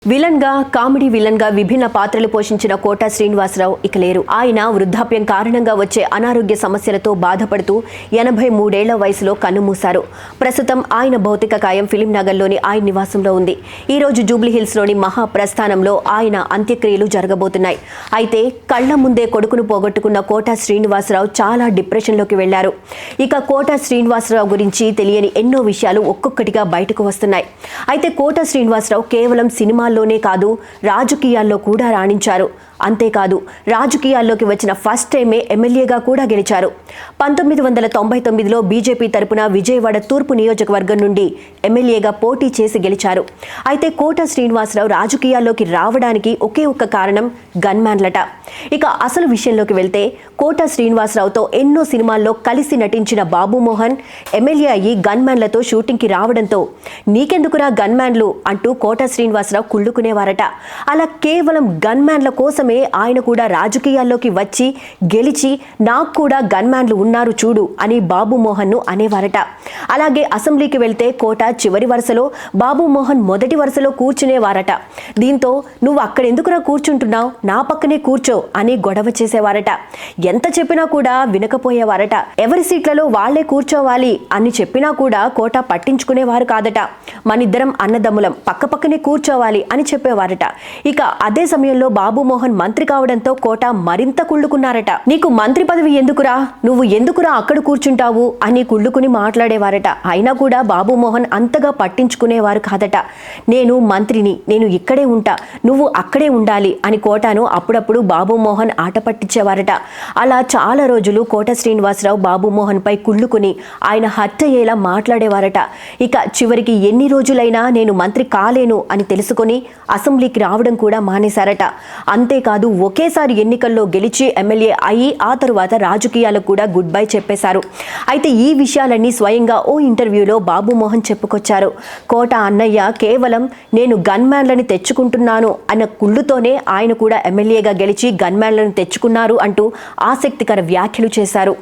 Villain గా comedy villain గా విభిన్న పాత్రలు పోషించిన కోట శ్రీనివాసరావు ఇక లేరు. ఆయన వృద్ధాప్యం కారణంగా వచ్చే అనారోగ్య సమస్యలతో బాధపడుతూ 83 ఏళ్ల వయసులో కన్నుమూశారు. ప్రస్తుతం ఆయన భౌతిక కాయం ఫిలిం నగర్లోని ఆయన నివాసంలో ఉంది. ఈ రోజు జూబ్లీహిల్స్ లోని మహాప్రస్థానంలో ఆయన అంత్యక్రియలు జరగబోతున్నాయి. అయితే కళ్ల ముందే కొడుకును పోగొట్టుకున్న కోట శ్రీనివాసరావు చాలా డిప్రెషన్ లోకి వెళ్లారు. ఇక కోట శ్రీనివాసరావు గురించి తెలియని ఎన్నో విషయాలు ఒక్కొక్కటిగా బయటకు వస్తున్నాయి. అయితే కోట శ్రీనివాసరావు కేవలం సినిమాల్లోనే కాదు, రాజకీయాల్లో కూడా రాణించారు. అంతేకాదు, రాజకీయాల్లోకి వచ్చిన ఫస్ట్ టైమే ఎమ్మెల్యేగా కూడా గెలిచారు. 1999లో బీజేపీ తరపున విజయవాడ తూర్పు నియోజకవర్గం నుండి ఎమ్మెల్యేగా పోటీ చేసి గెలిచారు. అయితే కోట శ్రీనివాసరావు రాజకీయాల్లోకి రావడానికి ఒకే ఒక్క కారణం గన్మ్యాన్లట. ఇక అసలు విషయంలోకి వెళ్తే కోట శ్రీనివాసరావుతో ఎన్నో సినిమాల్లో కలిసి నటించిన బాబు మోహన్ ఎమ్మెల్యే అయ్యి గన్మ్యాన్లతో షూటింగ్కి రావడంతో నీకెందుకురా గన్మ్యాన్లు అంటూ కోట శ్రీనివాసరావు కుళ్ళుకునేవారట. అలా కేవలం గన్మ్యాన్ల కోసమే ఆయన కూడా రాజకీయాల్లోకి వచ్చి గెలిచి నాకు కూడా గన్మ్యాన్లు ఉన్నారు చూడు అని బాబు మోహన్ను అనేవారట. అలాగే అసెంబ్లీకి వెళ్తే కోట చివరి వరుసలో, బాబు మోహన్ మొదటి వరుసలో కూర్చునేవారట. దీంతో నువ్వు అక్కడెందుకురా కూర్చుంటున్నావు, నా పక్కనే కూర్చో అని గొడవ చేసేవారట. ఎంత చెప్పినా కూడా వినకపోయేవారట. ఎవరి సీట్లలో వాళ్లే కూర్చోవాలి అని చెప్పినా కూడా కోట పట్టించుకునేవారు కాదట. మనిద్దరం అన్నదమ్ములం, పక్కపక్కనే కూర్చోవాలి అని చెప్పేవారట. ఇక అదే సమయంలో బాబు మోహన్ మంత్రి కావడంతో కోట మరింత కుళ్ళుకున్నారట. నీకు మంత్రి పదవి ఎందుకురా, నువ్వు ఎందుకురా అక్కడ కూర్చుంటావు అని కుళ్ళుకుని మాట్లాడేవారట. అయినా కూడా బాబు మోహన్ అంతగా పట్టించుకునేవారు కాదట. నేను మంత్రిని, నేను ఇక్కడే ఉంటా, నువ్వు అక్కడే ఉండాలి అని కోటను అప్పుడప్పుడు బాబు మోహన్ ఆట పట్టించేవారట. అలా చాలా రోజులు కోట శ్రీనివాసరావు బాబు మోహన్ పై కుళ్ళుకుని ఆయన హత్య అయ్యేలా మాట్లాడేవారట. ఇక చివరికి ఎన్ని రోజులైనా నేను మంత్రి కాలేను అని తెలుసుకొని అసెంబ్లీకి రావడం కూడా మానేశారట. అంతేకాదు, ఒకేసారి ఎన్నికల్లో గెలిచి ఎమ్మెల్యే అయి ఆ తరువాత రాజకీయాలకు కూడా గుడ్ బై చెప్పేశారు. అయితే ఈ విషయాలన్నీ స్వయంగా ఓ ఇంటర్వ్యూలో బాబు మోహన్ చెప్పుకొచ్చారు. కోట అన్నయ్య కేవలం నేను గన్మ్యాన్లను తెచ్చుకుంటున్నాను అన్న కుళ్ళుతోనే ఆయన కూడా ఎమ్మెల్యేగా గెలిచి గన్మ్యాన్లను తెచ్చుకున్నారు అంటూ ఆసక్తికర వ్యాఖ్యలు చేశారు.